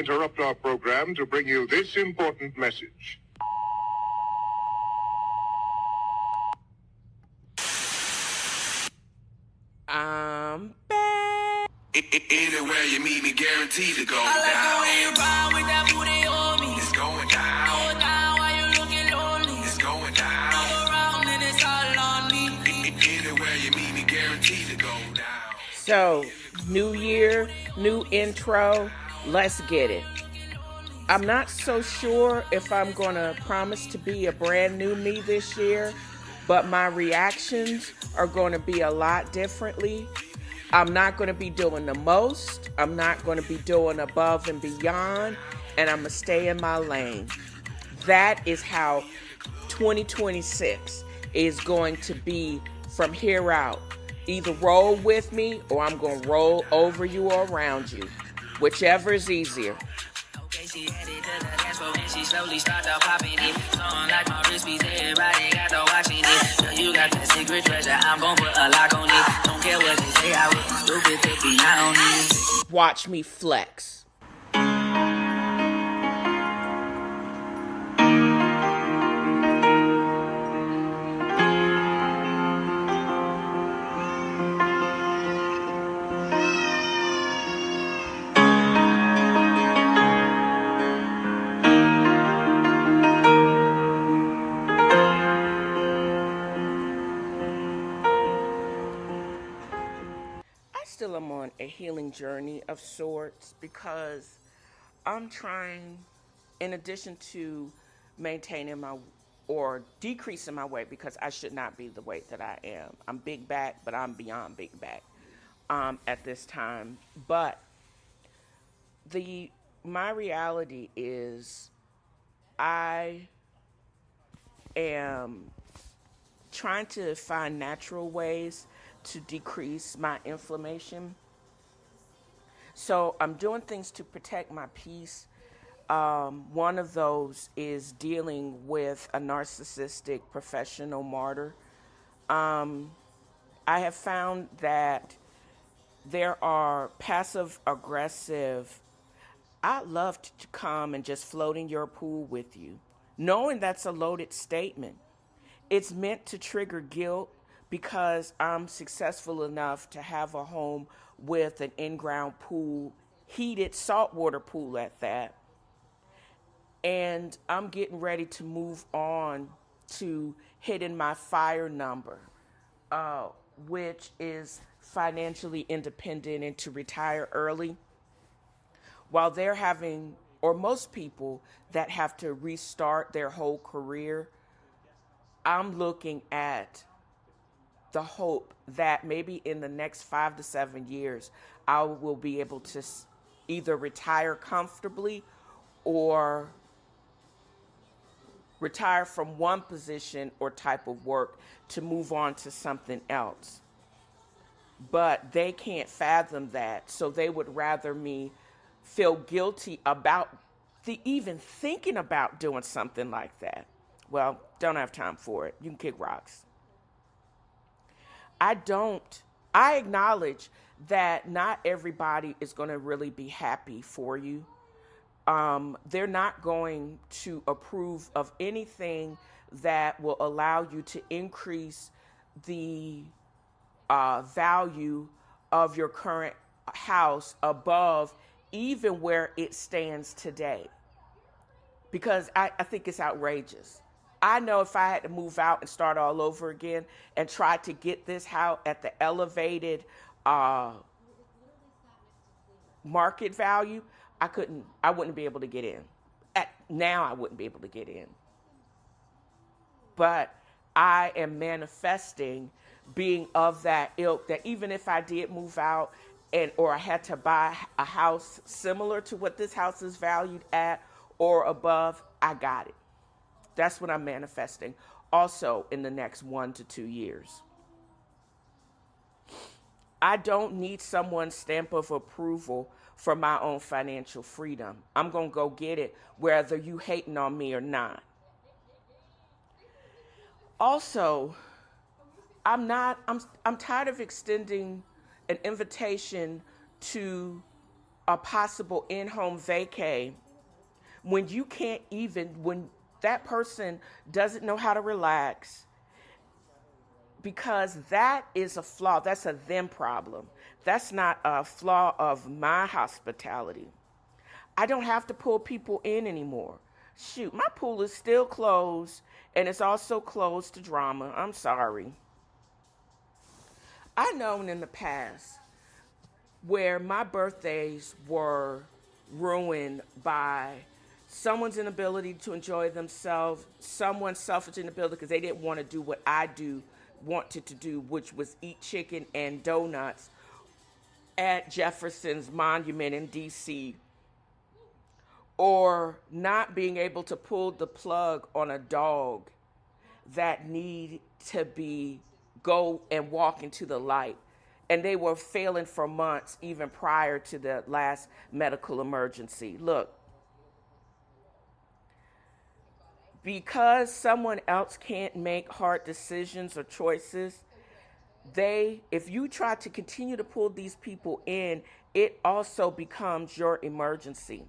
interrupt our program to bring you this important message. I'm back. Anywhere you meet me, guaranteed to go down. I like the way you ride with that booty on me. It's going down. Go down while you looking lonely. It's going down. Come around and it's all on me. Anywhere you meet me, guaranteed to go down. So, new year, new intro. Let's get it. I'm not so sure if I'm going to promise to be a brand new me this year, but my reactions are going to be a lot differently. I'm not going to be doing the most. I'm not going to be doing above and beyond, and I'm going to stay in my lane. That is how 2026 is going to be from here out. Either roll with me or I'm going to roll over you or around you. Whichever is easier. Okay, she headed to the dance floor and she slowly started popping it. Song like my wrist piece, everybody got to watching it. Girl, you got that secret treasure, I'm gon' put a lock on it. Don't care what they say, I was stupid to be not on it. Watch me flex. Still am on a healing journey of sorts because I'm trying, in addition to maintaining my or decreasing my weight, because I should not be the weight that I am. I'm big back, but I'm beyond big back at this time. But my reality is I am trying to find natural ways to decrease my inflammation. So I'm doing things to protect my peace. One of those is dealing with a narcissistic professional martyr. I have found that there are passive aggressive. I'd love to come and just float in your pool with you, knowing that's a loaded statement. It's meant to trigger guilt, because I'm successful enough to have a home with an in-ground pool, heated saltwater pool at that. And I'm getting ready to move on to hitting my FIRE number, which is financially independent and to retire early. While they're having, or most people that have to restart their whole career, I'm looking at the hope that maybe in the next 5 to 7 years, I will be able to either retire comfortably or retire from one position or type of work to move on to something else. But they can't fathom that, so they would rather me feel guilty about even thinking about doing something like that. Well, don't have time for it. You can kick rocks. I acknowledge that not everybody is going to really be happy for you. They're not going to approve of anything that will allow you to increase the value of your current house above even where it stands today. Because I think it's outrageous. I know if I had to move out and start all over again and try to get this house at the elevated market value, I wouldn't be able to get in. Now I wouldn't be able to get in. But I am manifesting being of that ilk, that even if I did move out or I had to buy a house similar to what this house is valued at or above, I got it. That's what I'm manifesting also in the next 1 to 2 years. I don't need someone's stamp of approval for my own financial freedom. I'm going to go get it whether you hating on me or not. Also, I'm tired of extending an invitation to a possible in-home vacay when you can't even, when that person doesn't know how to relax, because that is a flaw. That's a them problem. That's not a flaw of my hospitality. I don't have to pull people in anymore. Shoot, my pool is still closed, and it's also closed to drama. I'm sorry. I known in the past where my birthdays were ruined by someone's inability to enjoy themselves, someone's selfish inability because they didn't want to do what I wanted to do, which was eat chicken and donuts at Jefferson's Monument in D.C., or not being able to pull the plug on a dog that need to go and walk into the light. And they were failing for months, even prior to the last medical emergency. Look, because someone else can't make hard decisions or choices, if you try to continue to pull these people in, it also becomes your emergency.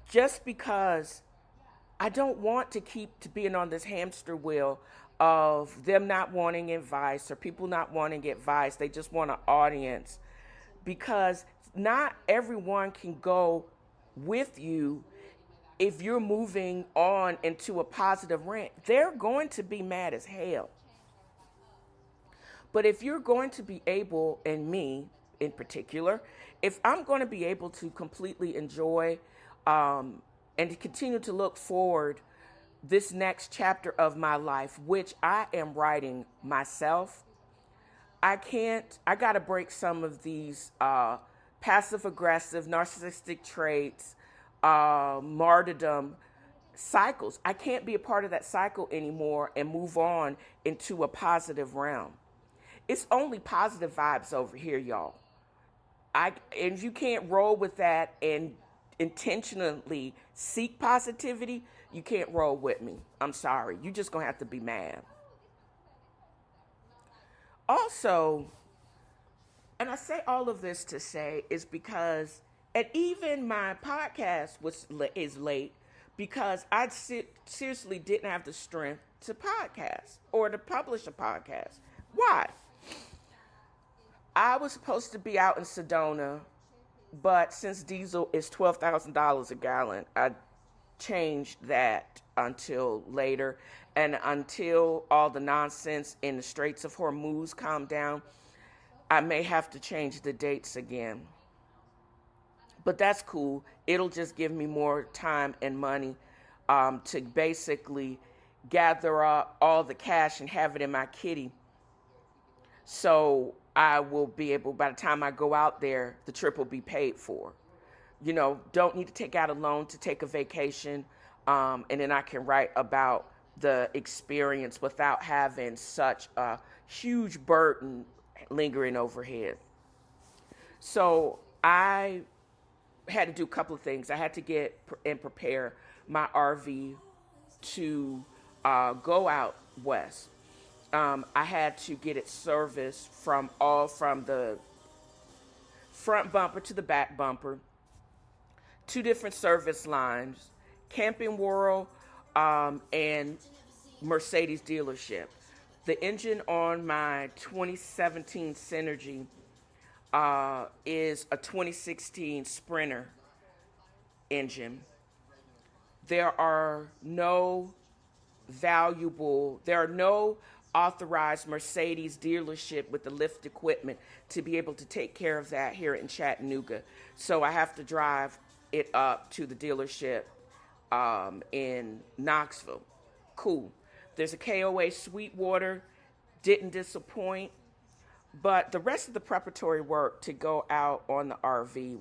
Just because I don't want to keep being on this hamster wheel of them not wanting advice or people not wanting advice. They just want an audience, because not everyone can go with you. If you're moving on into a positive rant, they're going to be mad as hell. But if you're going to be able, and me in particular, if I'm going to be able to completely enjoy and to continue to look forward this next chapter of my life, which I am writing myself, I got to break some of these passive aggressive, narcissistic traits, martyrdom cycles. I can't be a part of that cycle anymore and move on into a positive realm. It's only positive vibes over here, y'all. And if you can't roll with that and intentionally seek positivity, you can't roll with me. I'm sorry. You're just going to have to be mad. Also, and I say all of this to say is because, and even my podcast is late because I seriously didn't have the strength to podcast or to publish a podcast. Why? I was supposed to be out in Sedona, but since diesel is $12,000 a gallon, I changed that until later. And until all the nonsense in the Straits of Hormuz calm down, I may have to change the dates again. But that's cool. It'll just give me more time and money to basically gather up all the cash and have it in my kitty. So I will be able, by the time I go out there, the trip will be paid for. You know, don't need to take out a loan to take a vacation. And then I can write about the experience without having such a huge burden lingering overhead. So I had to do a couple of things. I had to get and prepare my RV to go out west. I had to get it serviced from the front bumper to the back bumper, 2 different service lines, Camping World and Mercedes dealership. The engine on my 2017 Synergy is a 2016 Sprinter engine. There are no authorized Mercedes dealership with the lift equipment to be able to take care of that here in Chattanooga. So I have to drive it up to the dealership in Knoxville. Cool. There's a KOA Sweetwater, didn't disappoint. But the rest of the preparatory work to go out on the RV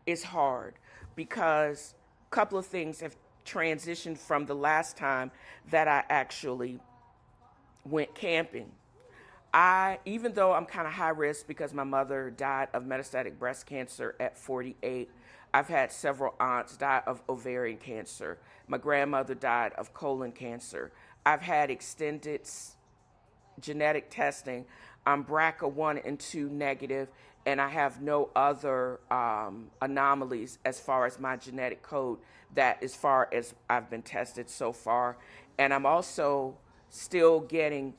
is hard, because a couple of things have transitioned from the last time that I actually went camping. Even though I'm kind of high risk because my mother died of metastatic breast cancer at 48, I've had several aunts die of ovarian cancer. My grandmother died of colon cancer. I've had extended genetic testing I'm BRCA1 and 2 negative, and I have no other anomalies as far as my genetic code, that as far as I've been tested so far. And I'm also still getting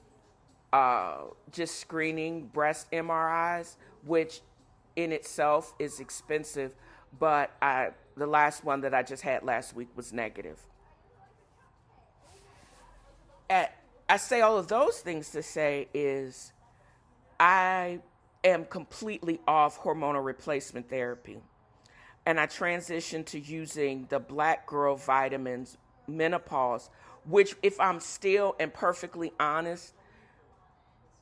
just screening breast MRIs, which in itself is expensive, but the last one that I just had last week was negative. I say all of those things to say is I am completely off hormonal replacement therapy. And I transitioned to using the Black Girl vitamins, menopause, which, if I'm still and perfectly honest,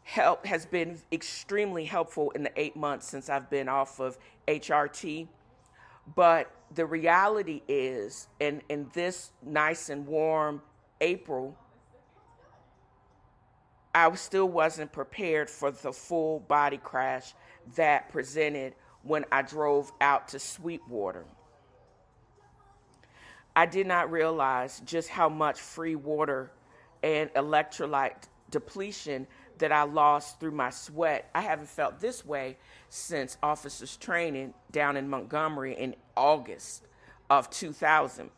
has been extremely helpful in the 8 months since I've been off of HRT. But the reality is, in this nice and warm April, I still wasn't prepared for the full body crash that presented when I drove out to Sweetwater. I did not realize just how much free water and electrolyte depletion that I lost through my sweat. I haven't felt this way since officers training down in Montgomery in August of 2000.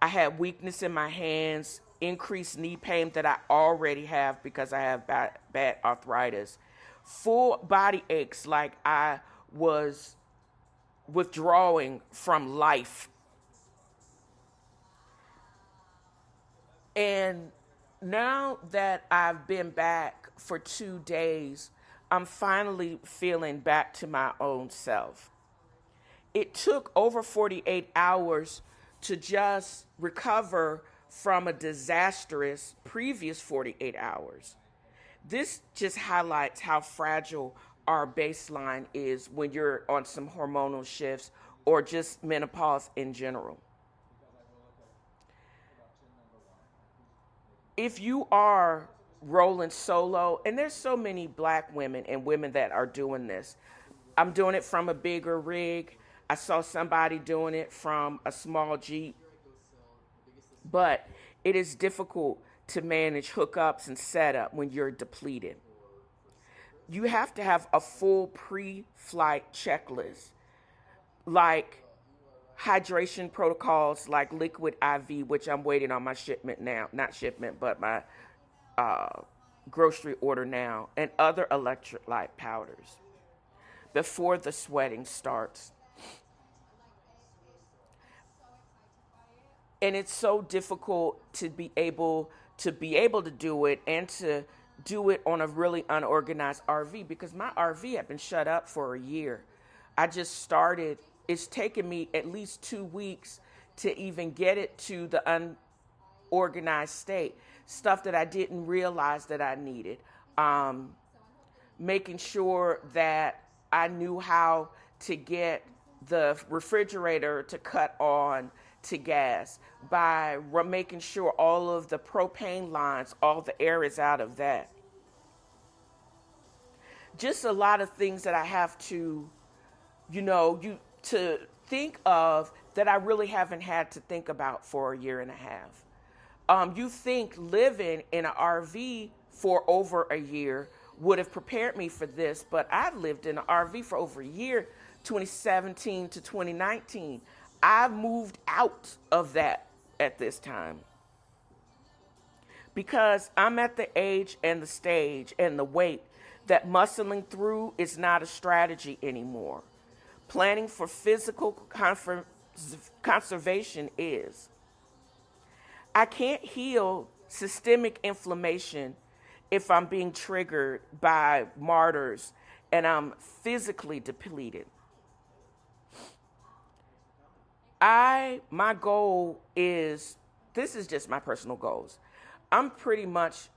I had weakness in my hands, increased knee pain that I already have because I have bad arthritis, full body aches like I was withdrawing from life. And now that I've been back for 2 days, I'm finally feeling back to my own self. It took over 48 hours to just recover from a disastrous previous 48 hours. This just highlights how fragile our baseline is when you're on some hormonal shifts or just menopause in general. If you are rolling solo, and there's so many Black women and women that are doing this. I'm doing it from a bigger rig. I saw somebody doing it from a small Jeep. But it is difficult to manage hookups and setup when you're depleted. You have to have a full pre-flight checklist, like hydration protocols like liquid IV, which I'm waiting on my shipment now, not shipment, but my grocery order now, and other electrolyte powders before the sweating starts. And it's so difficult to be able to do it and to do it on a really unorganized RV, because my RV had been shut up for a year. I just started. It's taken me at least 2 weeks to even get it to the unorganized state. Stuff that I didn't realize that I needed. Making sure that I knew how to get the refrigerator to cut on to gas, by making sure all of the propane lines, all the air is out of that. Just a lot of things that I have to, to think of that I really haven't had to think about for a year and a half. You think living in an RV for over a year would have prepared me for this, but I lived in an RV for over a year, 2017 to 2019. I've moved out of that at this time because I'm at the age and the stage and the weight that muscling through is not a strategy anymore. Planning for physical conservation is. I can't heal systemic inflammation if I'm being triggered by martyrs and I'm physically depleted. My goal is, this is just my personal goals. I'm pretty much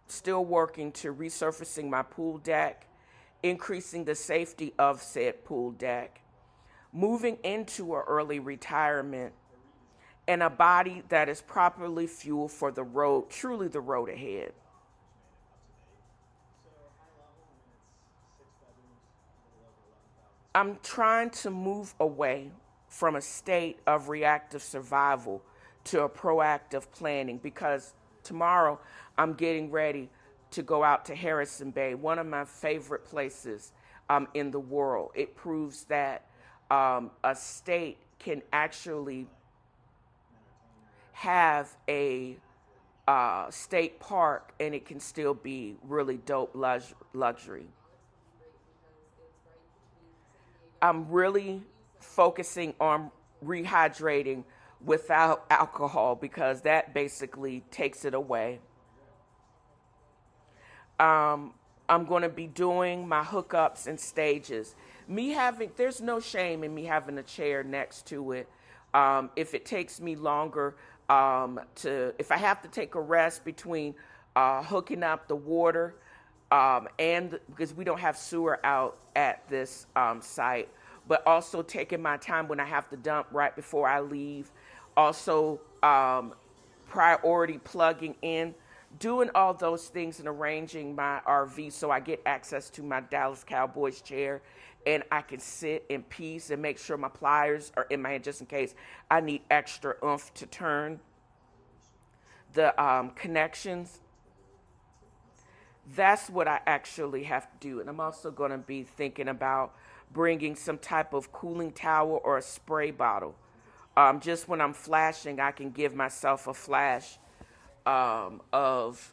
still working to resurfacing my pool deck, increasing the safety of said pool deck, moving into an early retirement, and a body that is properly fueled for the road, truly the road ahead. I'm trying to move away from a state of reactive survival to a proactive planning, because tomorrow I'm getting ready to go out to Harrison Bay, one of my favorite places in the world. It proves that a state can actually have a state park and it can still be really dope luxury. I'm really focusing on rehydrating without alcohol because that basically takes it away. I'm going to be doing my hookups in stages. There's no shame in me having a chair next to it. If it takes me longer if I have to take a rest between hooking up the water and because we don't have sewer out at this site, but also taking my time when I have to dump right before I leave. Also, priority plugging in, doing all those things and arranging my RV so I get access to my Dallas Cowboys chair and I can sit in peace and make sure my pliers are in my hand just in case I need extra oomph to turn the connections. That's what I actually have to do. And I'm also going to be thinking about bringing some type of cooling tower or a spray bottle. Just when I'm flashing, I can give myself a flash of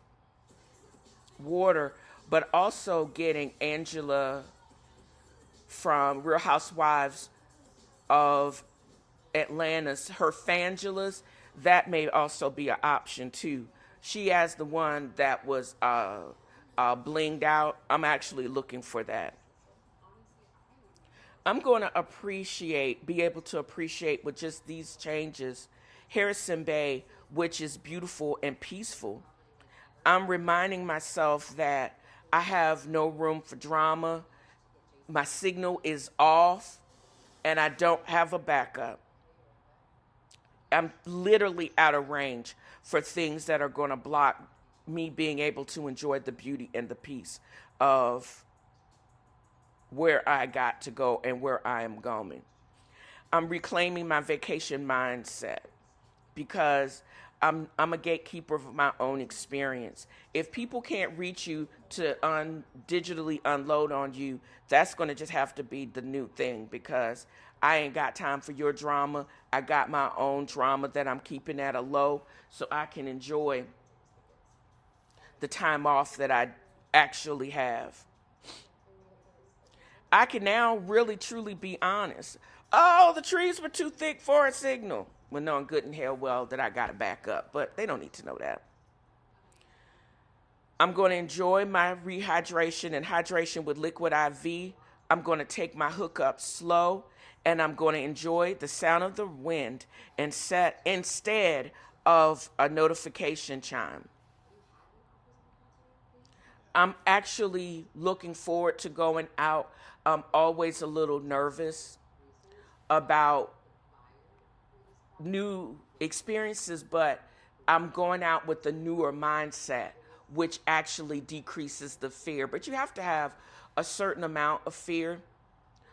water, but also getting Angela from Real Housewives of Atlanta's, her Fangelas, that may also be an option too. She has the one that was blinged out. I'm actually looking for that. I'm going to be able to appreciate with just these changes, Harrison Bay, which is beautiful and peaceful. I'm reminding myself that I have no room for drama. My signal is off and I don't have a backup. I'm literally out of range for things that are going to block me being able to enjoy the beauty and the peace of where I got to go and where I am going. I'm reclaiming my vacation mindset because I'm a gatekeeper of my own experience. If people can't reach you to digitally unload on you, that's going to just have to be the new thing because I ain't got time for your drama. I got my own drama that I'm keeping at a low so I can enjoy the time off that I actually have. I can now really truly be honest. Oh, the trees were too thick for a signal. Well, knowing good and hell well that I got to back up, but they don't need to know that. I'm going to enjoy my rehydration and hydration with liquid IV. I'm going to take my hookup slow, and I'm going to enjoy the sound of the wind instead of a notification chime. I'm actually looking forward to going out. I'm always a little nervous about new experiences, but I'm going out with a newer mindset, which actually decreases the fear. But you have to have a certain amount of fear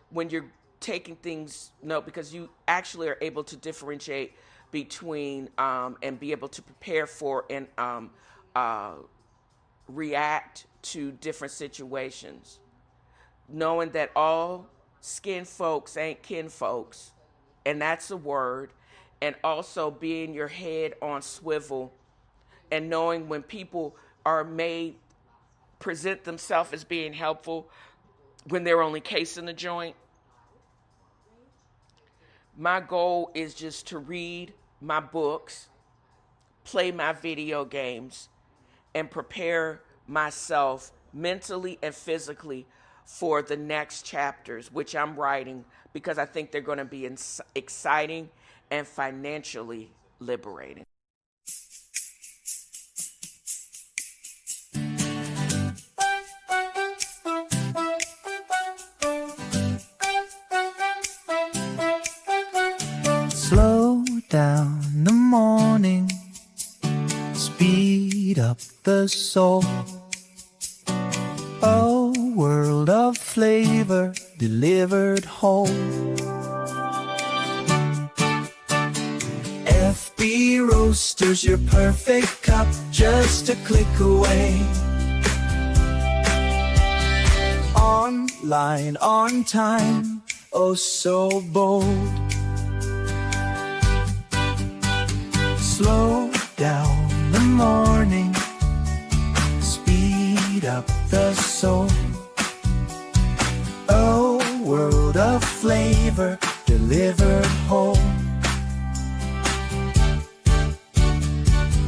when you're taking things, because you actually are able to differentiate between and be able to prepare for and react to different situations. Knowing that all skin folks ain't kin folks, and that's a word, and also being your head on swivel and knowing when people are present themselves as being helpful when they're only casing the joint. My goal is just to read my books, play my video games, and prepare myself mentally and physically for the next chapters, which I'm writing because I think they're going to be exciting and financially liberating. Slow down the morning, speed up the soul. A world of flavor delivered whole. FB Roasters, your perfect cup, just a click away. online on time, oh so bold. Slow down the morning, speed up the soul. A world of flavor delivered whole.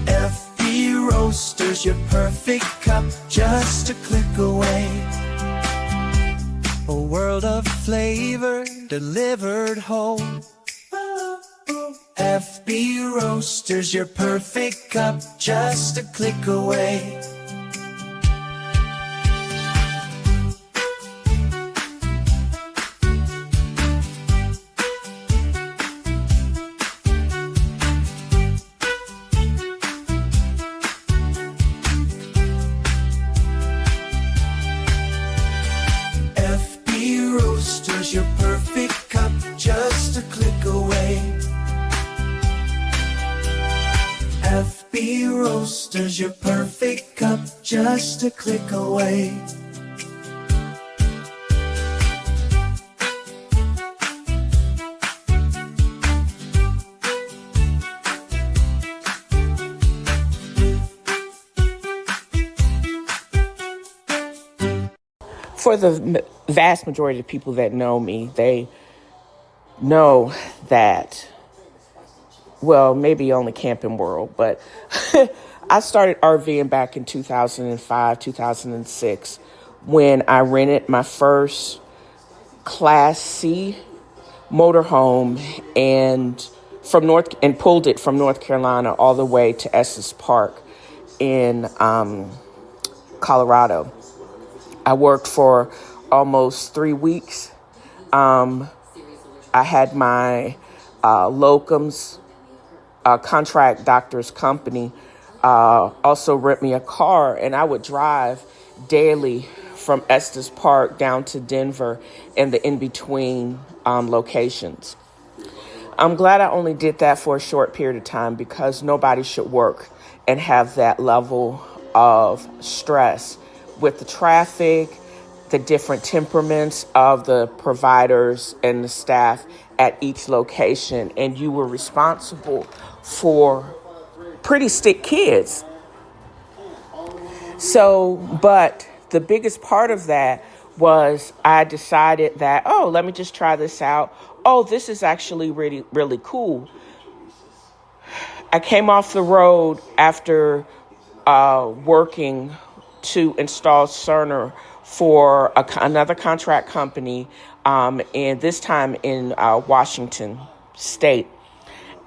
FB Roasters, your perfect cup, just a click away. A world of flavor delivered whole. FB Roasters, your perfect cup, just a click away. FB Roasters, your perfect cup, just a click away. FB Roasters, your perfect cup, just a click away. For the vast majority of people that know me, they know that, well, maybe only Camping World, but I started RVing back in 2005, 2006, when I rented my first Class C motorhome and pulled it from North Carolina all the way to Estes Park in Colorado. I worked for almost 3 weeks. I had my locums contract doctor's company also rent me a car, and I would drive daily from Estes Park down to Denver and the in-between locations. I'm glad I only did that for a short period of time, because nobody should work and have that level of stress with the traffic, the different temperaments of the providers and the staff at each location. And you were responsible for pretty stick kids. So, but the biggest part of that was I decided that, oh, let me just try this out. Oh, this is actually really, really cool. I came off the road after working to install Cerner for another contract company, and this time in Washington State.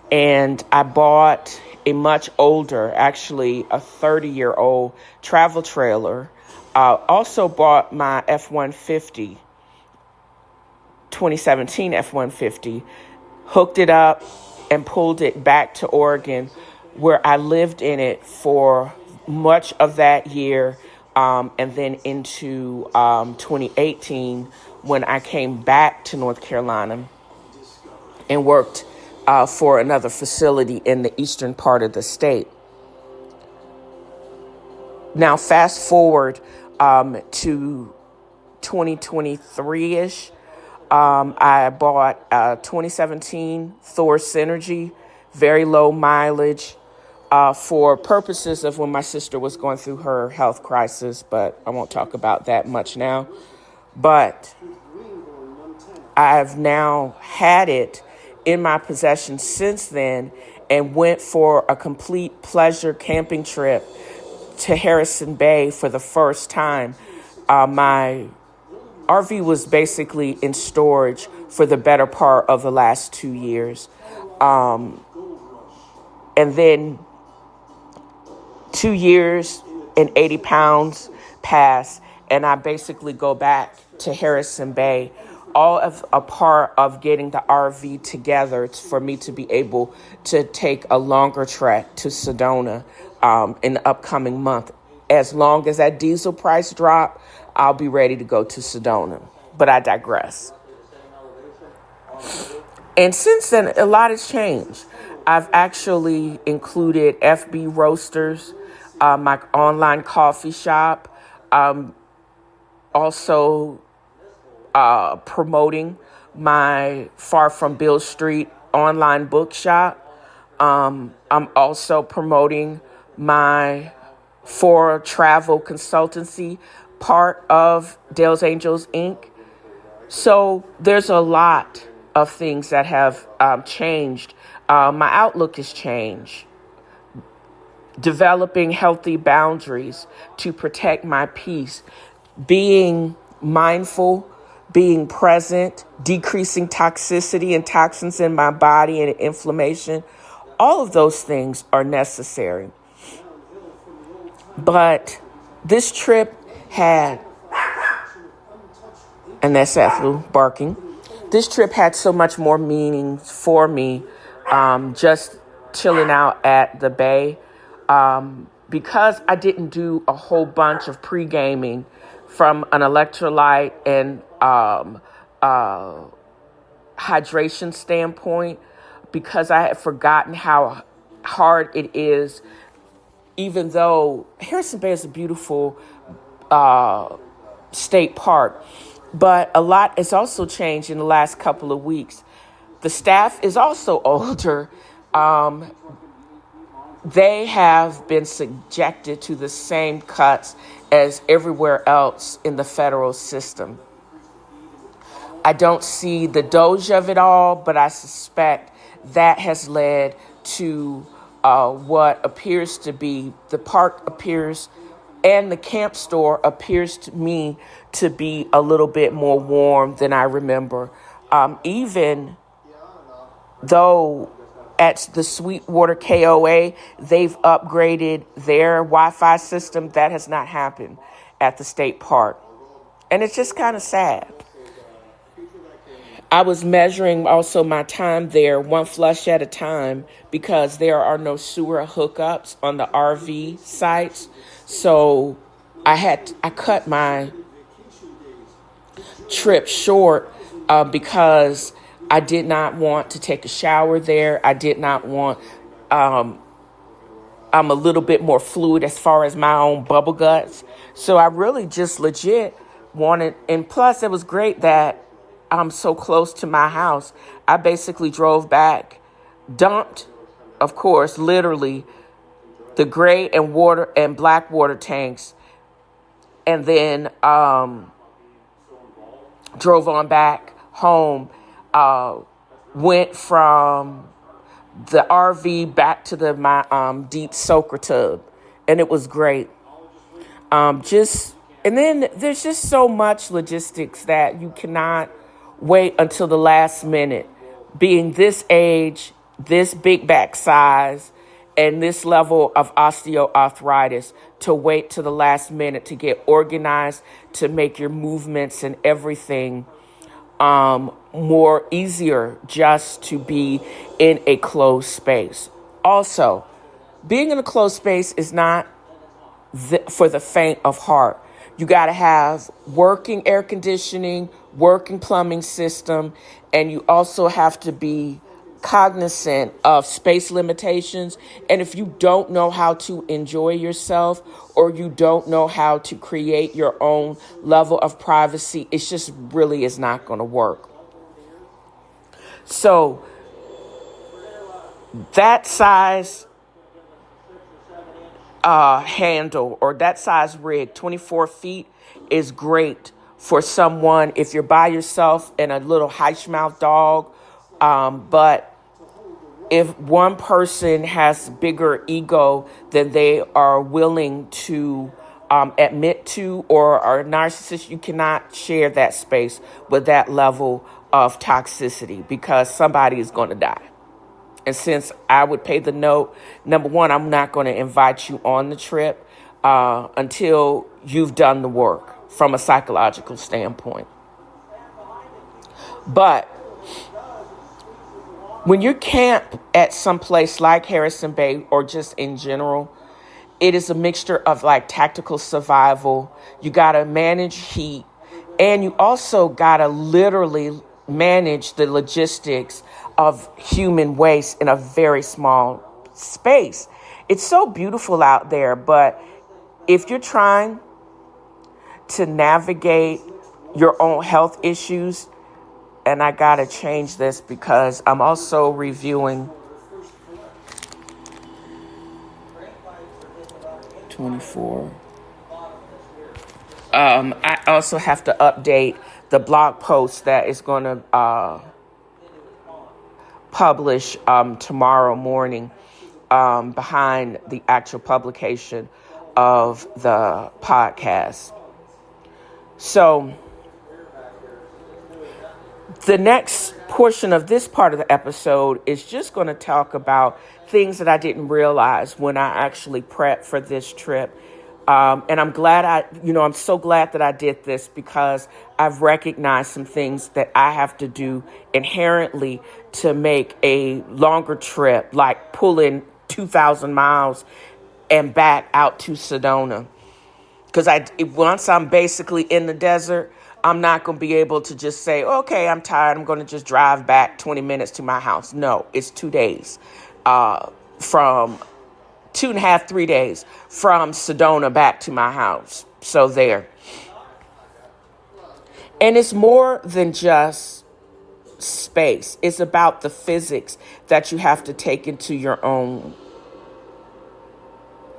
And I bought a much older, actually a 30-year-old travel trailer. Also bought my F-150, 2017 F-150, hooked it up and pulled it back to Oregon, where I lived in it for much of that year, and then into 2018, when I came back to North Carolina and worked for another facility in the eastern part of the state. Now, fast forward to 2023-ish, I bought a 2017 Thor Synergy, very low mileage, for purposes of when my sister was going through her health crisis, but I won't talk about that much now. But I've now had it in my possession since then, and went for a complete pleasure camping trip to Harrison Bay for the first time. My RV was basically in storage for the better part of the last 2 years. And then 2 years and 80 pounds pass, and I basically go back to Harrison Bay, all of a part of getting the RV together for me to be able to take a longer trek to Sedona in the upcoming month. As long as that diesel price drop, I'll be ready to go to Sedona. But I digress. And since then, a lot has changed. I've actually included FB Roasters, my online coffee shop. also promoting my Far From Bill Street online bookshop. I'm also promoting my for travel consultancy part of Dale's Angels Inc. So there's a lot of things that have changed. My outlook has changed. Developing healthy boundaries to protect my peace. Being mindful, being present, decreasing toxicity and toxins in my body and inflammation. All of those things are necessary. But this trip had, and that's Ethel barking, this trip had so much more meaning for me, just chilling out at the Bay, because I didn't do a whole bunch of pre-gaming from an electrolyte and hydration standpoint, because I had forgotten how hard it is. Even though Harrison Bay is a beautiful state park, but a lot has also changed in the last couple of weeks. The staff is also older. They have been subjected to the same cuts as everywhere else in the federal system. I don't see the doge of it all, but I suspect that has led to what appears to be the park appears and the camp store appears to me to be a little bit more warm than I remember. Even though at the Sweetwater KOA, they've upgraded their Wi-Fi system, that has not happened at the state park. And it's just kind of sad. I was measuring also my time there one flush at a time because there are no sewer hookups on the RV sites. So I cut my trip short because I did not want to take a shower there. I did not want, I'm a little bit more fluid as far as my own bubble guts. So I really just legit wanted, and plus it was great that I'm so close to my house. I basically drove back, dumped, of course, literally the gray and water and black water tanks, and then drove on back home. Went from the RV back to my deep soaker tub, and it was great. And then there's just so much logistics that you cannot wait until the last minute. Being this age, this big back size, and this level of osteoarthritis, to wait to the last minute to get organized, to make your movements and everything more easier, just to be in a closed space. Also, being in a closed space is not for the faint of heart. You got to have working air conditioning, working plumbing system, and you also have to be cognizant of space limitations. And if you don't know how to enjoy yourself, or you don't know how to create your own level of privacy, it just really is not going to work. So that size handle or that size rig, 24 feet, is great for someone if you're by yourself and a little high-mouth dog. But if one person has bigger ego than they are willing to admit to, or are narcissists, you cannot share that space with that level of toxicity, because somebody is going to die. And since I would pay the note, number one, I'm not going to invite you on the trip until you've done the work from a psychological standpoint. But when you camp at some place like Harrison Bay, or just in general, it is a mixture of like tactical survival. You got to manage heat, and you also got to literally manage the logistics of human waste in a very small space. It's so beautiful out there, but if you're trying to navigate your own health issues. And I got to change this because I'm also reviewing 24. I also have to update the blog post that is going to publish tomorrow morning behind the actual publication of the podcast. So the next portion of this part of the episode is just going to talk about things that I didn't realize when I actually prepped for this trip. And I'm so glad that I did this because I've recognized some things that I have to do inherently to make a longer trip, like pulling 2,000 miles and back out to Sedona. Because once I'm basically in the desert, I'm not going to be able to just say, okay, I'm tired, I'm going to just drive back 20 minutes to my house. No, it's 2 days from 2.5, 3 days from Sedona back to my house. So there. And it's more than just space. It's about the physics that you have to take into your own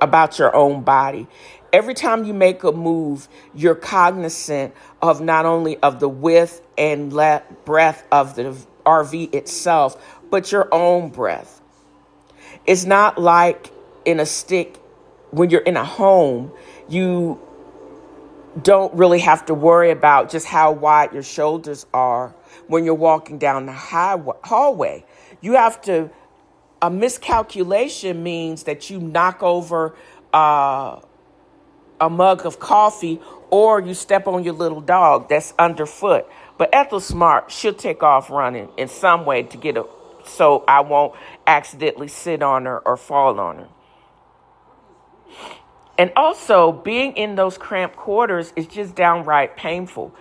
body. Every time you make a move, you're cognizant of not only of the width and breadth of the RV itself, but your own breath. It's not like when you're in a home, you don't really have to worry about just how wide your shoulders are when you're walking down the hallway. A miscalculation means that you knock over a mug of coffee or you step on your little dog that's underfoot. But Ethel's smart. She'll take off running in some way to so I won't accidentally sit on her or fall on her. And also, being in those cramped quarters is just downright painful.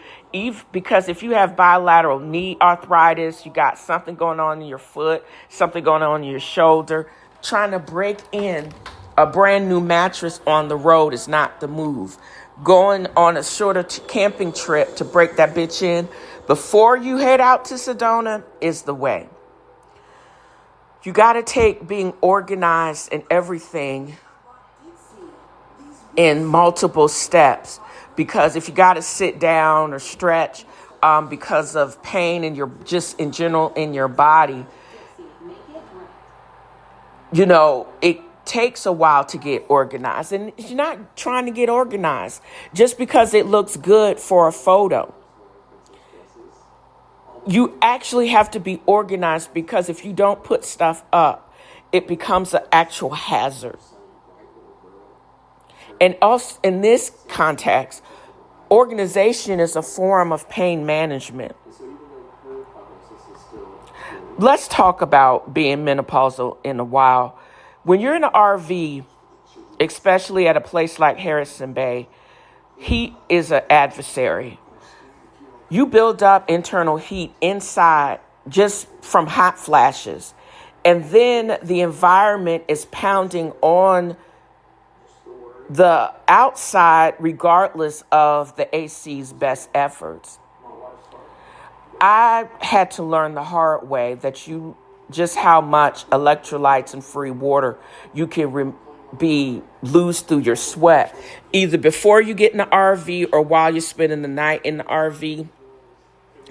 Because if you have bilateral knee arthritis, you got something going on in your foot, something going on in your shoulder, trying to break in a brand new mattress on the road is not the move. Going on a shorter camping trip to break that bitch in before you head out to Sedona is the way. You got to take being organized and everything in multiple steps, because if you got to sit down or stretch because of pain in in general in your body, it takes a while to get organized. And you're not trying to get organized just because it looks good for a photo. You actually have to be organized, because if you don't put stuff up, it becomes an actual hazard. And also, in this context, organization is a form of pain management. Let's talk about being menopausal in a while. When you're in an RV, especially at a place like Harrison Bay, heat is an adversary. You build up internal heat inside just from hot flashes. And then the environment is pounding on the outside regardless of the AC's best efforts. I had to learn the hard way that just how much electrolytes and free water you can lose through your sweat, either before you get in the RV or while you're spending the night in the RV.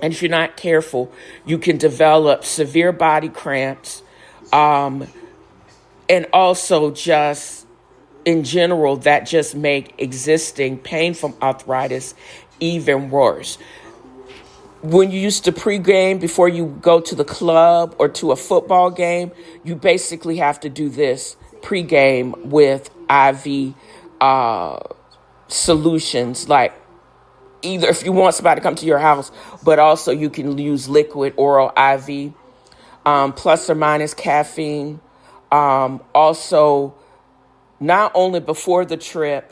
And if you're not careful, you can develop severe body cramps, and also just in general, that just make existing pain from arthritis even worse. When you used to pregame before you go to the club or to a football game, you basically have to do this pregame with IV solutions, like either if you want somebody to come to your house, but also you can use liquid oral IV, plus or minus caffeine. Also, not only before the trip,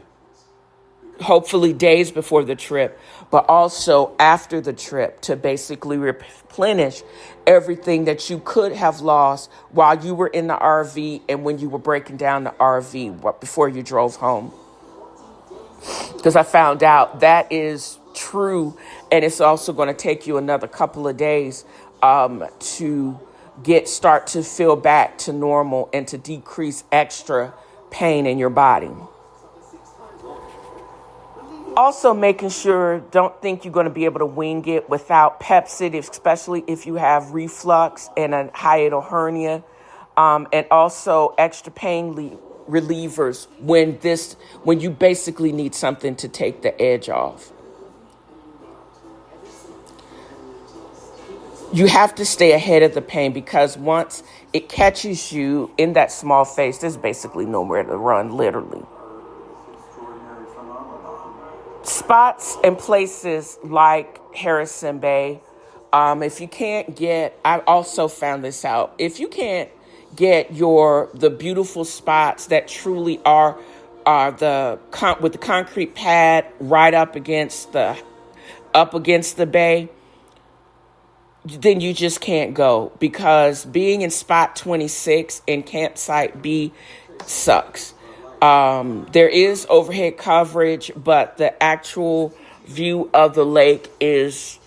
hopefully days before the trip, but also after the trip to basically replenish everything that you could have lost while you were in the RV and when you were breaking down the RV before you drove home. because I found out that is true, and it's also going to take you another couple of days to start to feel back to normal and to decrease extra pain in your body. Also making sure, don't think you're going to be able to wing it without Pepsid, especially if you have reflux and a hiatal hernia, and also extra pain relievers when you basically need something to take the edge off. You have to stay ahead of the pain, because once it catches you in that small space, there's basically nowhere to run, literally. Spots and places like Harrison Bay, if you can't get, I also found this out, if you can't get the beautiful spots that truly are with the concrete pad right up against the bay, then you just can't go, because being in spot 26 in campsite B sucks. There is overhead coverage, but the actual view of the lake is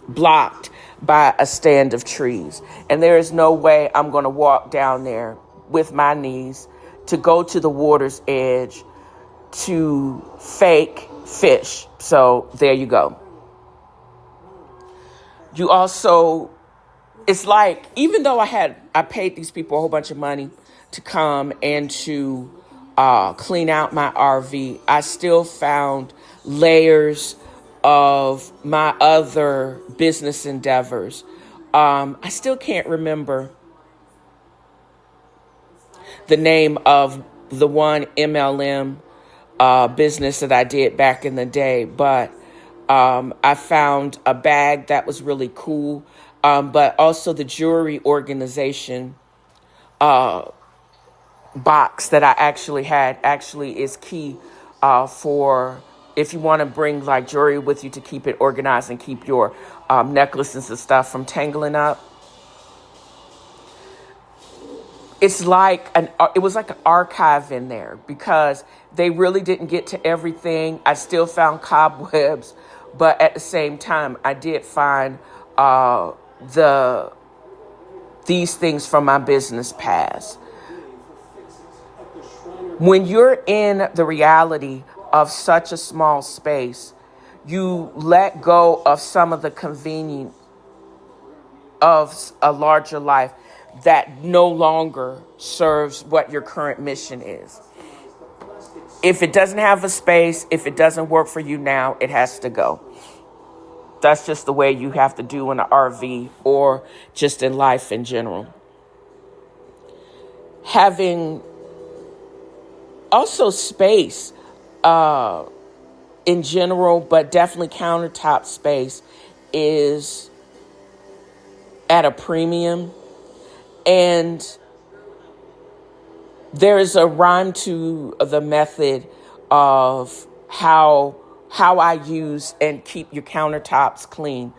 blocked by a stand of trees. And there is no way I'm going to walk down there with my knees to go to the water's edge to fake fish. So there you go. You also, it's like, even though I paid these people a whole bunch of money to come and to clean out my RV, I still found layers of my other business endeavors. I still can't remember the name of the one MLM business that I did back in the day, but I found a bag that was really cool, but also the jewelry organization box that I actually had is key for if you want to bring like jewelry with you to keep it organized and keep your necklaces and stuff from tangling up. It was like an archive in there, because they really didn't get to everything. I still found cobwebs, but at the same time, I did find these things from my business past. When you're in the reality of such a small space, you let go of some of the convenience of a larger life that no longer serves what your current mission is. If it doesn't have a space, if it doesn't work for you now, it has to go. That's just the way you have to do in an RV or just in life in general. Having also space in general, but definitely countertop space is at a premium. And there is a rhyme to the method of how I use and keep your countertops clean.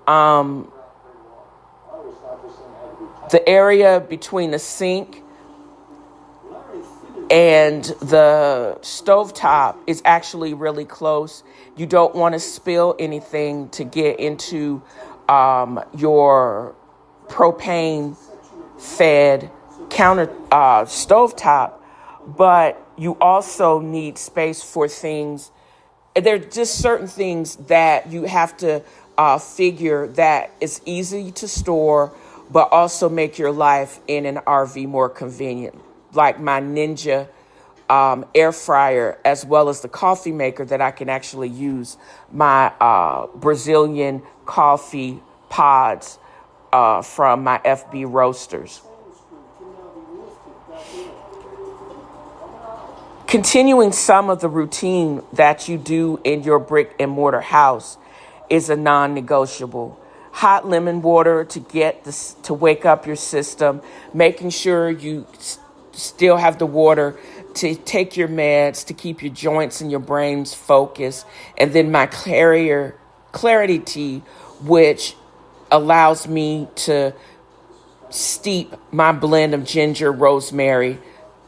The area between the sink and the stovetop is actually really close. You don't want to spill anything to get into your propane fed stovetop, but you also need space for things. There are just certain things that you have to figure that it's easy to store, but also make your life in an RV more convenient, like my Ninja air fryer, as well as the coffee maker that I can actually use my Brazilian coffee pods from my FB roasters. Continuing some of the routine that you do in your brick and mortar house is a non-negotiable. Hot lemon water to wake up your system, making sure you still have the water to take your meds, to keep your joints and your brains focused. And then my clarity tea, which allows me to steep my blend of ginger, rosemary,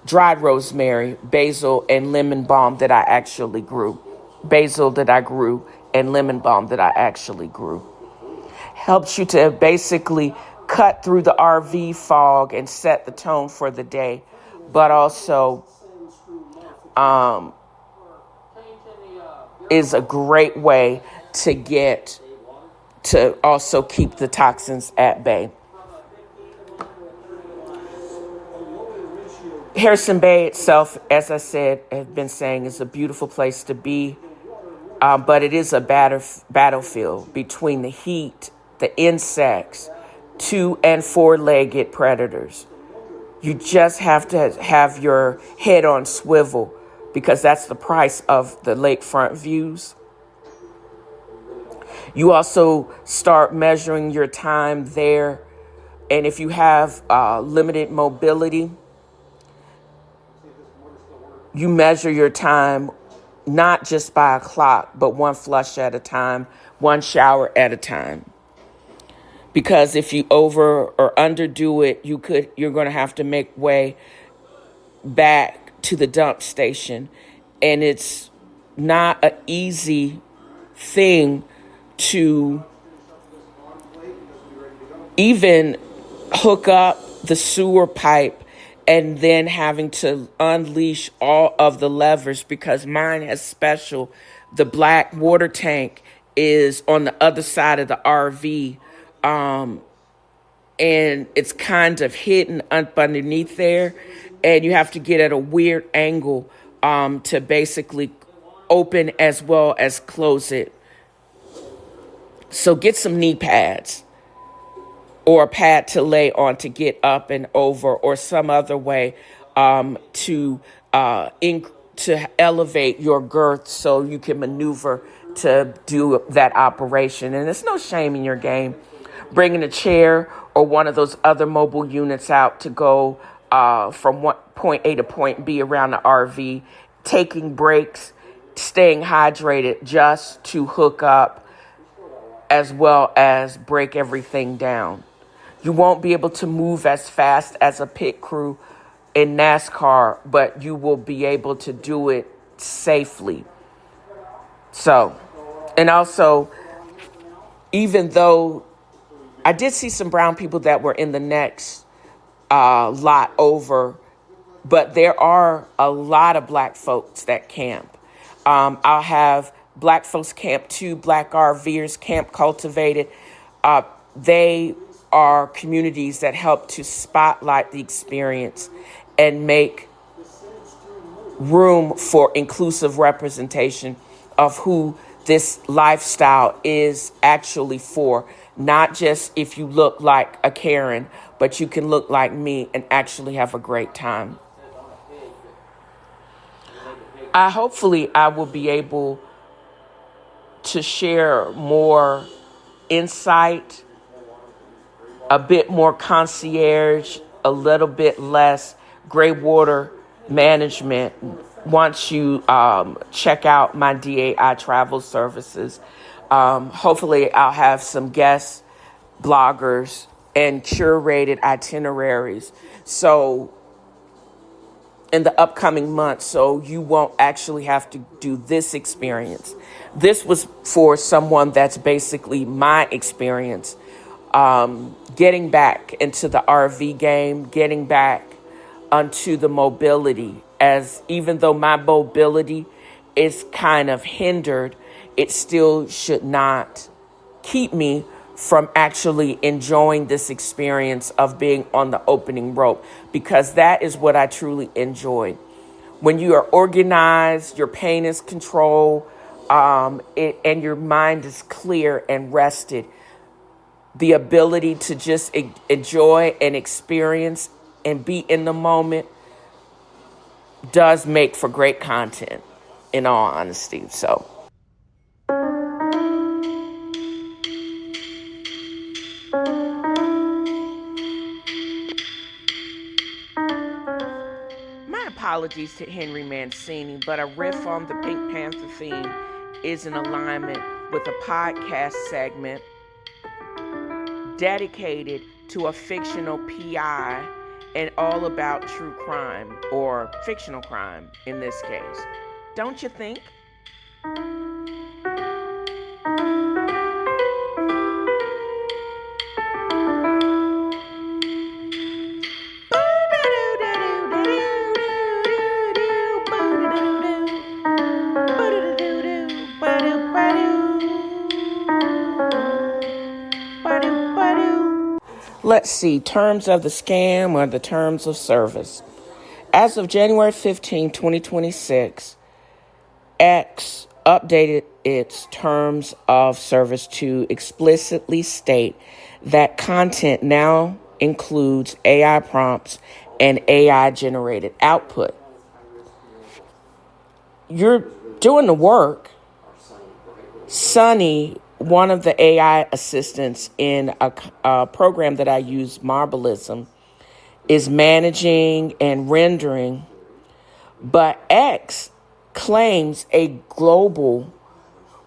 dried rosemary, basil, and lemon balm that I actually grew. Basil that I grew and lemon balm that I actually grew. Helps you to basically cut through the RV fog and set the tone for the day, but also is a great way to also keep the toxins at bay. Harrison Bay itself, as I said, have been saying, is a beautiful place to be, but it is a battlefield between the heat, the insects, 2- and 4-legged predators. You just have to have your head on swivel because that's the price of the lakefront views. You also start measuring your time there. And if you have limited mobility, you measure your time not just by a clock, but one flush at a time, one shower at a time. Because if you over or underdo it, you're going to have to make way back to the dump station. And it's not an easy thing to even hook up the sewer pipe and then having to unleash all of the levers because mine has special. The black water tank is on the other side of the RV, and it's kind of hidden up underneath there, and you have to get at a weird angle to basically open as well as close it. So get some knee pads or a pad to lay on to get up and over, or some other way to elevate your girth so you can maneuver to do that operation. And there's no shame in your game. Bringing a chair or one of those other mobile units out to go from point A to point B around the RV, taking breaks, staying hydrated just to hook up as well as break everything down. You won't be able to move as fast as a pit crew in NASCAR, but you will be able to do it safely. So, and also, even though I did see some brown people that were in the next lot over, but there are a lot of black folks that camp. I'll have Black Folks Camp 2, Black RVers Camp Cultivated. They are communities that help to spotlight the experience and make room for inclusive representation of who this lifestyle is actually for. Not just if you look like a Karen, but you can look like me and actually have a great time. Hopefully I will be able to share more insight, a bit more concierge, a little bit less gray water management once you check out my DAI Travel services. Hopefully I'll have some guest bloggers and curated itineraries. So in the upcoming months, so you won't actually have to do this experience. This was for someone that's basically my experience, getting back into the RV game, getting back onto the mobility, as even though my mobility is kind of hindered, it still should not keep me from actually enjoying this experience of being on the opening rope, because that is what I truly enjoy. When you are organized, your pain is controlled, and your mind is clear and rested, the ability to just enjoy and experience and be in the moment does make for great content, in all honesty. So my apologies to Henry Mancini, but a riff on the Pink Panther theme is in alignment with a podcast segment dedicated to a fictional PI and all about true crime, or fictional crime in this case. Don't you think? Let's see, terms of the scam or the terms of service. As of January 15, 2026, X updated its terms of service to explicitly state that content now includes AI prompts and AI generated output. You're doing the work. Sonny, one of the AI assistants in a program that I use, Marbleism, is managing and rendering, but X claims a global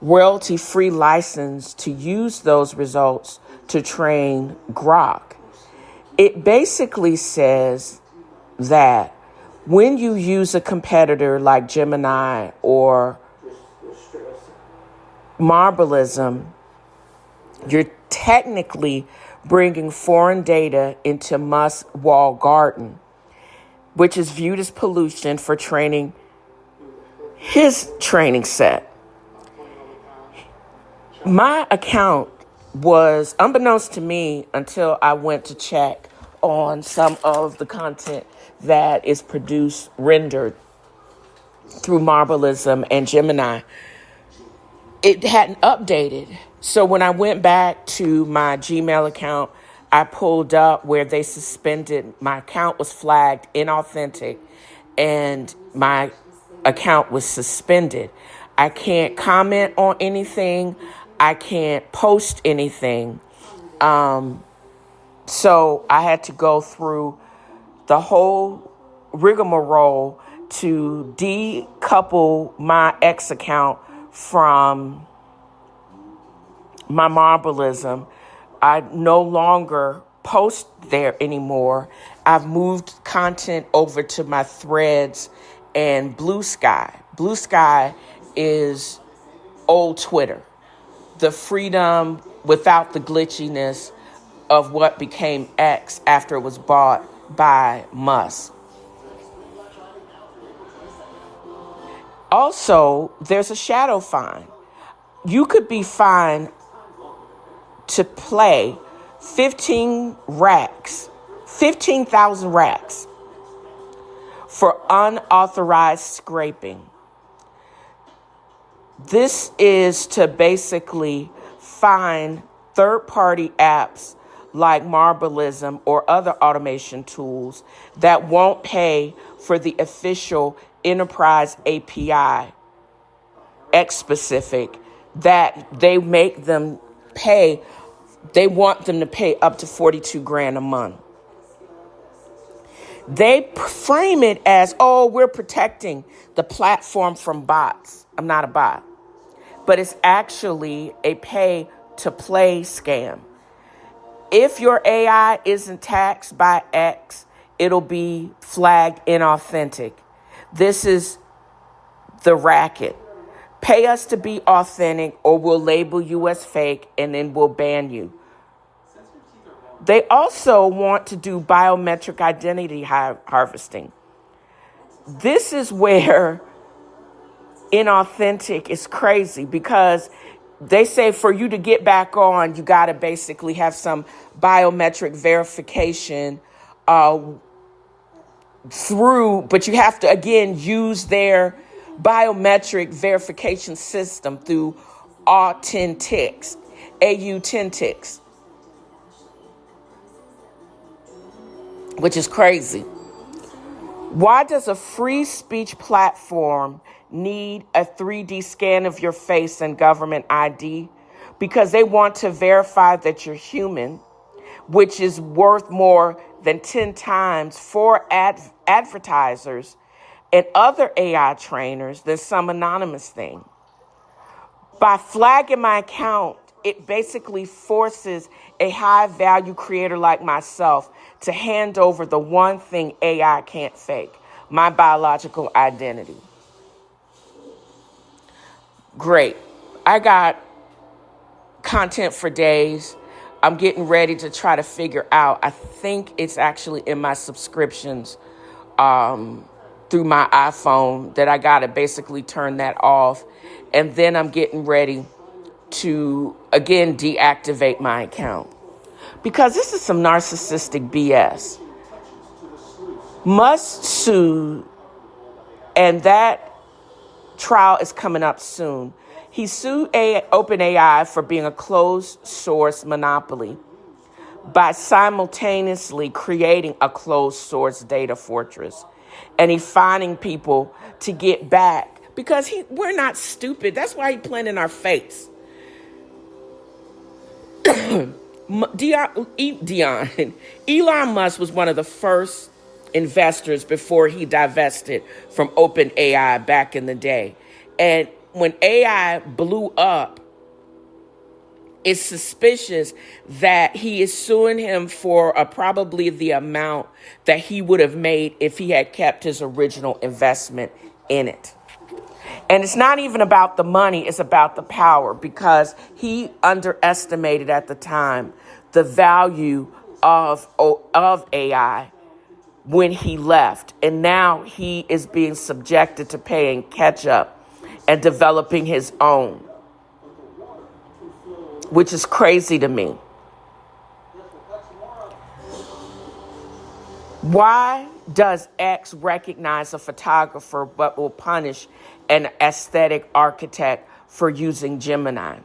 royalty-free license to use those results to train Grok. It basically says that when you use a competitor like Gemini or Marbleism, you're technically bringing foreign data into Musk's walled garden, which is viewed as pollution for training his training set. My account was unbeknownst to me until I went to check on some of the content that is produced, rendered through Marbleism and Gemini. It hadn't updated. So when I went back to my Gmail account, I pulled up where they suspended, my account was flagged inauthentic and my account was suspended. I can't comment on anything. I can't post anything. So I had to go through the whole rigmarole to decouple my X account from my Marbleism. I no longer post there anymore. I've moved content over to my Threads and Blue Sky. Blue Sky is old Twitter, the freedom without the glitchiness of what became X after it was bought by Musk. Also, there's a shadow fine. You could be fined to play 15,000 racks for unauthorized scraping. This is to basically fine third-party apps like Marbleism or other automation tools that won't pay for the official enterprise API, X-specific, that they make them pay. They want them to pay up to $42,000 a month. They frame it as, oh, we're protecting the platform from bots. I'm not a bot. But it's actually a pay-to-play scam. If your AI isn't taxed by X, it'll be flagged inauthentic. This is the racket. Pay us to be authentic or we'll label you as fake and then we'll ban you. They also want to do biometric identity harvesting. This is where inauthentic is crazy because they say for you to get back on, you got to basically have some biometric verification but you have to, again, use their biometric verification system through Authentics, Autentics, which is crazy. Why does a free speech platform need a 3D scan of your face and government ID? Because they want to verify that you're human, which is worth more than 10 times for advertisers and other AI trainers than some anonymous thing. By flagging my account, it basically forces a high-value creator like myself to hand over the one thing AI can't fake, my biological identity. Great. I got content for days. I'm getting ready to try to figure out. I think it's actually in my subscriptions through my iPhone that I got to basically turn that off. And then I'm getting ready to, again, deactivate my account. Because this is some narcissistic BS. Must sue, and that trial is coming up soon. He sued OpenAI for being a closed source monopoly by simultaneously creating a closed source data fortress. And he's finding people to get back because we're not stupid. That's why he's playing in our face. Elon Musk was one of the first investors before he divested from OpenAI back in the day. And when AI blew up, it's suspicious that he is suing him for probably the amount that he would have made if he had kept his original investment in it. And it's not even about the money, it's about the power, because he underestimated at the time the value of AI when he left. And now he is being subjected to paying catch up and developing his own, which is crazy to me. Why does X recognize a photographer but will punish an aesthetic architect for using Gemini?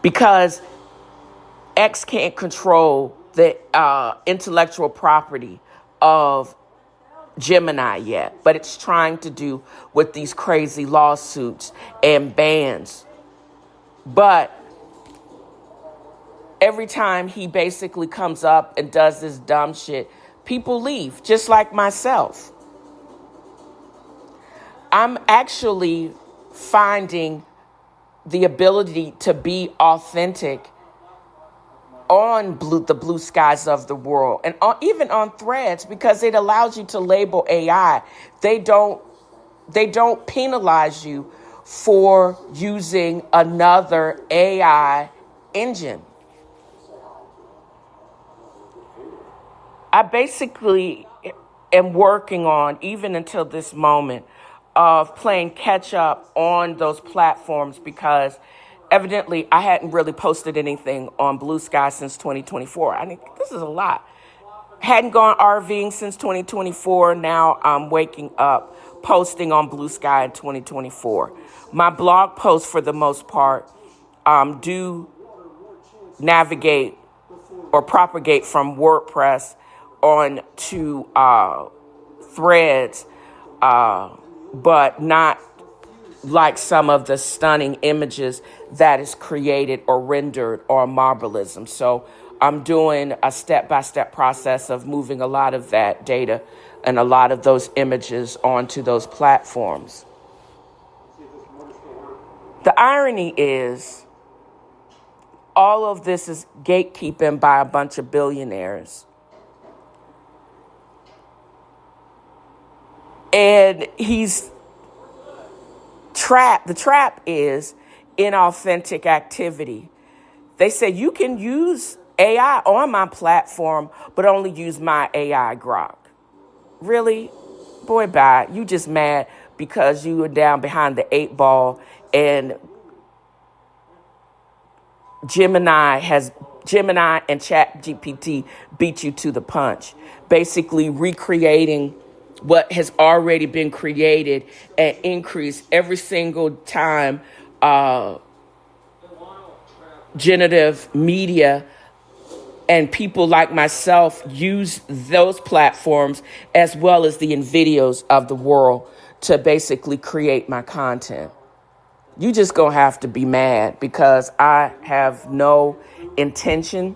Because X can't control the intellectual property of Gemini yet, but it's trying to do with these crazy lawsuits and bans. But every time he basically comes up and does this dumb shit, people leave, just like myself. I'm actually finding the ability to be authentic on the blue skies of the world and even on Threads, because it allows you to label AI. They don't penalize you for using another AI engine. I basically am working on, even until this moment, of playing catch up on those platforms, because evidently I hadn't really posted anything on Blue Sky since 2024. I think this is a lot. Hadn't gone RVing since 2024. Now I'm waking up posting on Blue Sky in 2024. My blog posts, for the most part, do navigate or propagate from WordPress on to Threads, but not like some of the stunning images that is created or rendered or marbleism. So I'm doing a step-by-step process of moving a lot of that data and a lot of those images onto those platforms. The irony is all of this is gatekeeping by a bunch of billionaires. And he's trapped. The trap is inauthentic activity. They say you can use AI on my platform, but only use my AI grok. Really? Boy, bye. You just mad because you were down behind the 8 ball and Gemini and ChatGPT beat you to the punch, basically recreating what has already been created and increased every single time generative media and people like myself use those platforms as well as the NVIDIAs of the world to basically create my content. You just gonna have to be mad, because I have no intention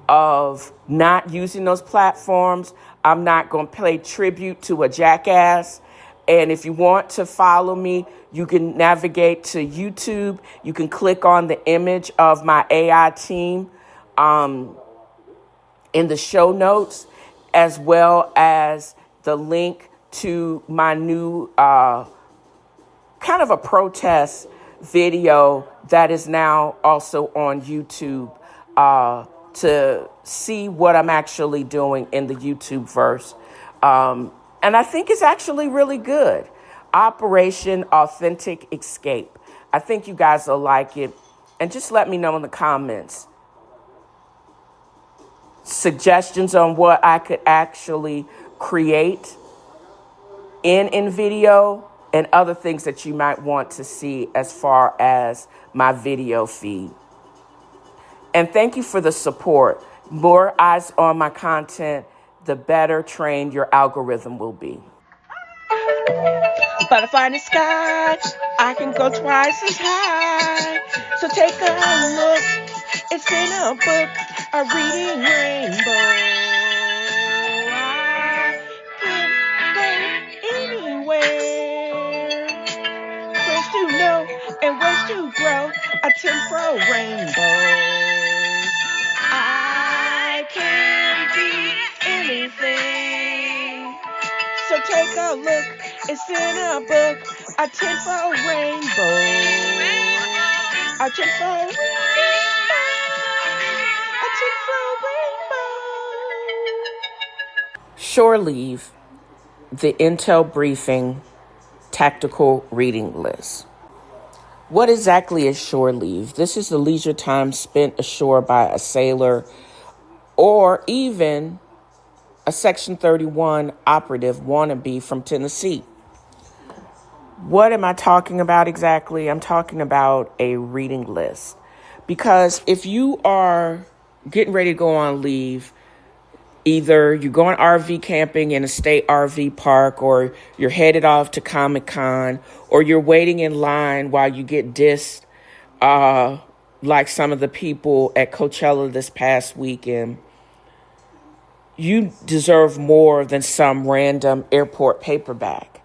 of not using those platforms. I'm not gonna pay tribute to a jackass. And if you want to follow me, you can navigate to YouTube. You can click on the image of my AI team in the show notes, as well as the link to my new kind of a protest video that is now also on YouTube to see what I'm actually doing in the YouTube verse. And I think it's actually really good. Operation Authentic Escape. I think you guys will like it. And just let me know in the comments suggestions on what I could actually create in video and other things that you might want to see as far as my video feed. And thank you for the support. More eyes on my content, the better trained your algorithm will be. Butterfly in the sky, I can go twice as high. So take a look, it's in a book, a reading rainbow. I can go anywhere. Where's to know and where's to grow, a temporal rainbow. I can be anything. So take a look, it's in a book, a temporal rainbow. A temporal rainbow. A temporal rainbow. Shore Leave, the Intel Briefing Tactical Reading List. What exactly is shore leave? This is the leisure time spent ashore by a sailor or even a Section 31 operative wannabe from Tennessee. What am I talking about exactly? I'm talking about a reading list. Because if you are getting ready to go on leave, either you're going RV camping in a state RV park, or you're headed off to Comic-Con, or you're waiting in line while you get dissed, like some of the people at Coachella this past weekend, you deserve more than some random airport paperback.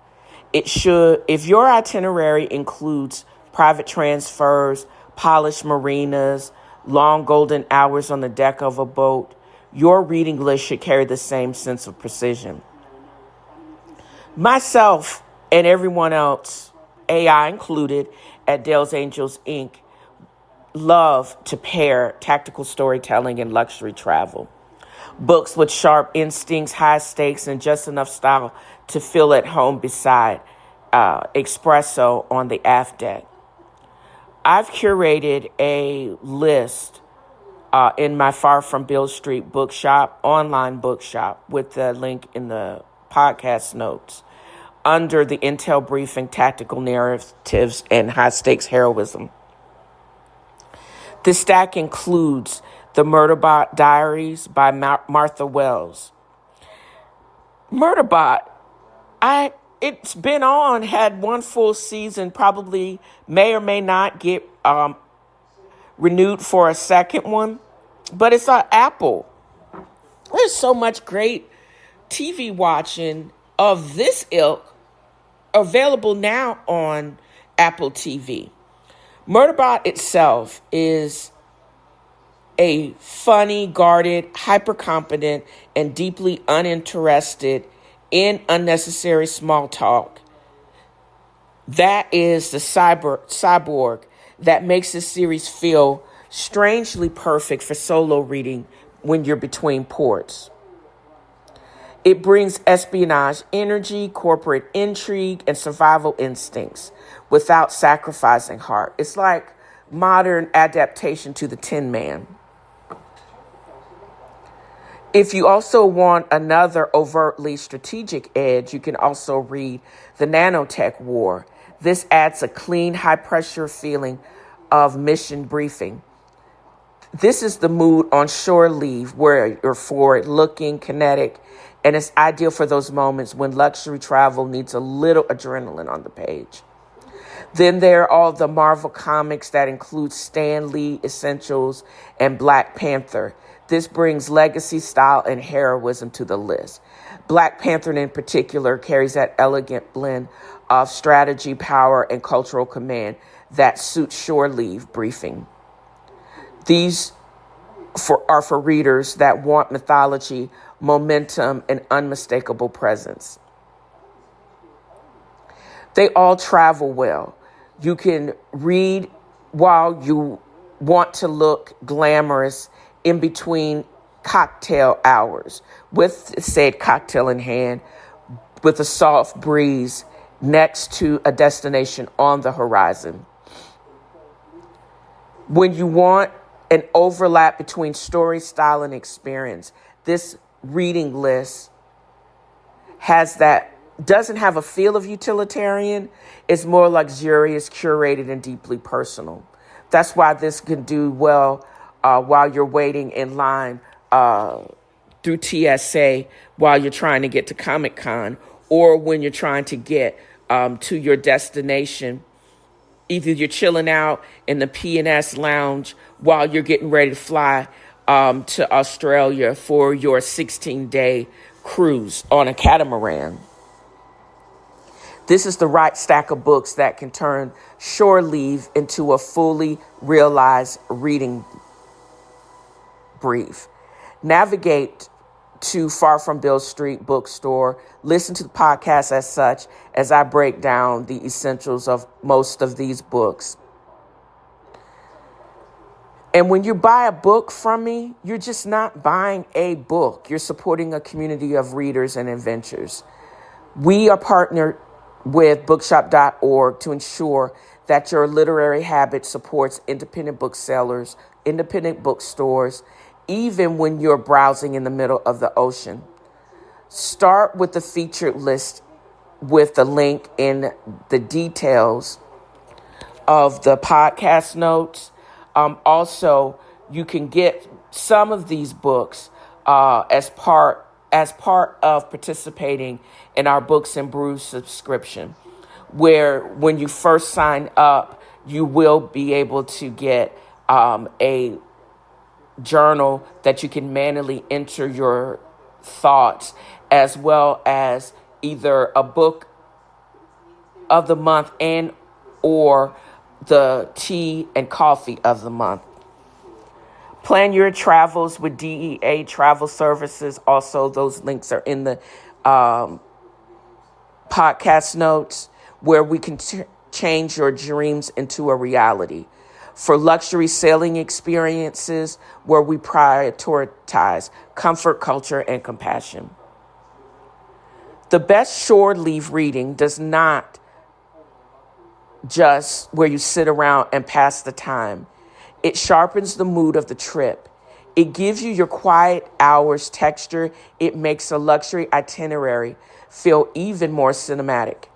It should, if your itinerary includes private transfers, polished marinas, long golden hours on the deck of a boat, your reading list should carry the same sense of precision. Myself and everyone else, AI included, at Dell's Angels Inc., love to pair tactical storytelling and luxury travel. Books with sharp instincts, high stakes, and just enough style to feel at home beside espresso on the aft deck. I've curated a list in my Far From Bill Street bookshop, online bookshop, with the link in the podcast notes, under the Intel Briefing Tactical Narratives and High Stakes Heroism. This stack includes The Murderbot Diaries by Martha Wells. Murderbot, it's been on, had one full season, probably may or may not get renewed for a second one, but it's on Apple. There's so much great TV watching of this ilk available now on Apple TV. Murderbot itself is a funny, guarded, hyper-competent, and deeply uninterested in unnecessary small talk. That is the cyborg that makes this series feel strangely perfect for solo reading when you're between ports. It brings espionage energy, corporate intrigue, and survival instincts without sacrificing heart. It's like modern adaptation to the Tin Man. If you also want another overtly strategic edge, you can also read The Nanotech War. This adds a clean, high-pressure feeling of mission briefing. This is the mood on shore leave where you're forward-looking, kinetic, and it's ideal for those moments when luxury travel needs a little adrenaline on the page. Then there are all the Marvel comics that include Stan Lee Essentials and Black Panther. This brings legacy, style, and heroism to the list. Black Panther in particular carries that elegant blend of strategy, power, and cultural command that suits shore leave briefing. These for readers that want mythology, momentum, and unmistakable presence. They all travel well. You can read while you want to look glamorous in between cocktail hours, with said cocktail in hand, with a soft breeze next to a destination on the horizon. When you want an overlap between story, style, and experience, this reading list doesn't have a feel of utilitarian. It's more luxurious, curated, and deeply personal. That's why this can do well while you're waiting in line through TSA while you're trying to get to Comic-Con, or when you're trying to get to your destination. Either you're chilling out in the P&S lounge while you're getting ready to fly to Australia for your 16-day cruise on a catamaran. This is the right stack of books that can turn shore leave into a fully realized reading brief. Navigate to Far From Bill Street bookstore. Listen to the podcast as such as I break down the essentials of most of these books. And when you buy a book from me, you're just not buying a book. You're supporting a community of readers and adventures. We are partnered with bookshop.org to ensure that your literary habit supports independent booksellers, independent bookstores, even when you're browsing in the middle of the ocean. Start with the featured list with the link in the details of the podcast notes. Also, you can get some of these books as part of participating in our Books and Brews subscription, where when you first sign up, you will be able to get a journal that you can manually enter your thoughts, as well as either a book of the month and or the tea and coffee of the month. Plan your travels with DAI Travel Services. Also, those links are in the podcast notes, where we can change your dreams into a reality. For luxury sailing experiences, where we prioritize comfort, culture, and compassion. The best shore leave reading does not just where you sit around and pass the time. It sharpens the mood of the trip. It gives you your quiet hours texture. It makes a luxury itinerary feel even more cinematic.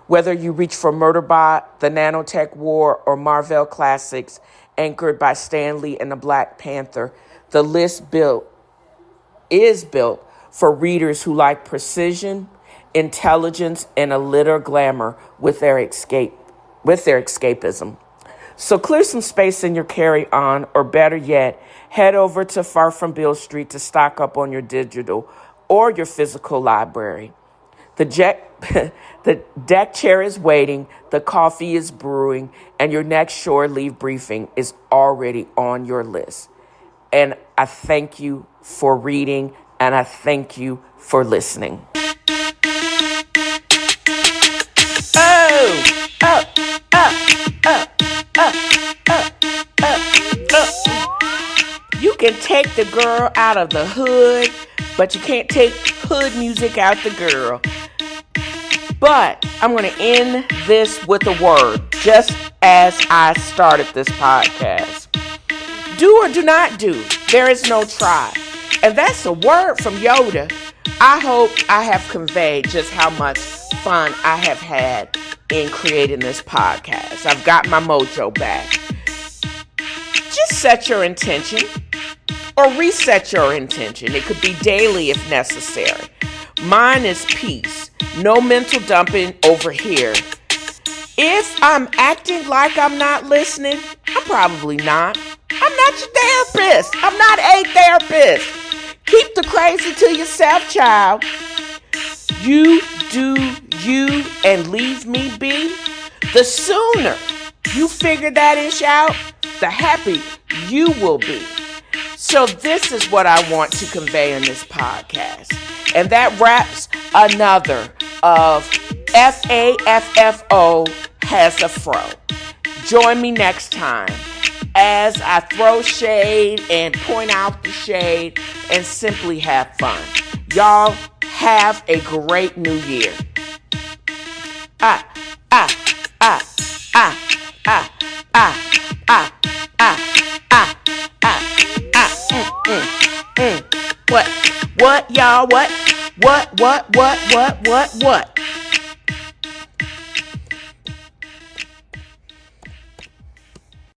Whether you reach for Murderbot, the Nanotech War, or Marvel classics anchored by Stan Lee and the Black Panther, the list is built for readers who like precision, intelligence, and a little glamour with their escapism. So clear some space in your carry-on, or better yet, head over to Far From Bill Street to stock up on your digital or your physical library. The deck chair is waiting, the coffee is brewing, and your next shore leave briefing is already on your list. And I thank you for reading, and I thank you for listening. You can take the girl out of the hood, but you can't take hood music out the girl. But I'm going to end this with a word, just as I started this podcast. Do or do not do. There is no try. And that's a word from Yoda. I hope I have conveyed just how much fun I have had in creating this podcast. I've got my mojo back. Just set your intention or reset your intention. It could be daily if necessary. Mine is peace. No mental dumping over here. If I'm acting like I'm not listening, I'm probably not. I'm not your therapist. I'm not a therapist. Keep the crazy to yourself, child. You do you and leave me be. The sooner you figure that ish out, the happy you will be. So this is what I want to convey in this podcast. And that wraps another of FAFFO has a fro. Join me next time as I throw shade and point out the shade and simply have fun. Y'all have a great new year. What? What, y'all? What?